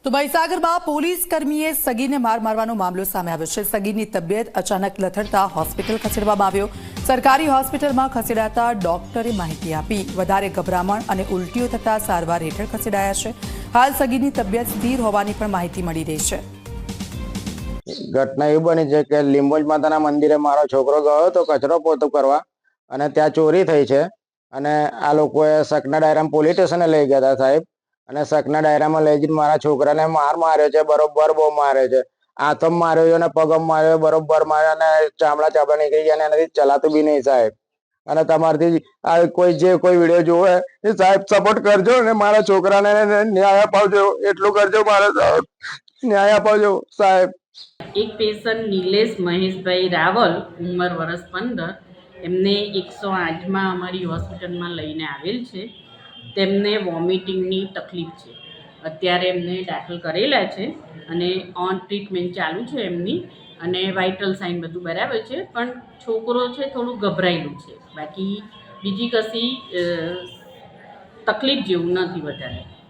તો મહીસાગરમાં પોલીસ કર્મીએ સગીને માર મારવાનો મામલો સામે આવ્યો છે। સગીની તબિયત અચાનક લથડતા હોસ્પિટલ ખસેડવામાં આવ્યો। સરકારી હોસ્પિટલમાં ખસેડાતા ડોક્ટરે માહિતી આપી। વધારે ગભરામણ અને ઉલટીઓ થતા સારવાર હેઠળ ખસેડાયા છે। હાલ સગીની તબિયત સ્થિર હોવાની પણ માહિતી મળી રહી છે। ઘટના એવી બની છે કે લીંબોજ માતાના મંદિરે મારો છોકરો ગયો તો કચરો પોતો કરવા અને ત્યાં ચોરી થઈ છે અને આ લોકોએ સકના ડાયરામાં પોલીસ સ્ટેશને લઈ ગયા હતા સાહેબ। અને સકના ડાયરામાં લઈ જઈને મારા છોકરાને માર્યો છે, બરોબર બહુ માર્યો છે। હાથમ માર્યો છે અને પગમ માર્યો, બરોબર માર્યો અને ચામડા નીકળી ગયા અને એનાથી ચલાતું બી નહીં સાહેબ। અને તમારથી આ કોઈ વિડીયો જોવે એ સાહેબ સપોર્ટ કરજો અને મારા છોકરાને ન્યાય અપાવજો, એટલું કરજો, મારે ન્યાય અપાવજો સાહેબ। એક પેશન્ટ નિલેશ મહેશભાઈ રાવલ, ઉંમર વર્ષ 15, એમને 108માં અમારી હોસ્પિટલમાં લઈને આવેલ છે। તેમને વોમિટિંગની તકલીફ છે। અત્યારે એમને દાખલ કરેલા છે અને ઓન ટ્રીટમેન્ટ ચાલુ છે એમની, અને વાઇટલ સાઇન બધું બરાબર છે, પણ છોકરો છે થોડું ગભરાયેલું છે, બાકી બીજી કશી તકલીફ જેવું નથી વધારે।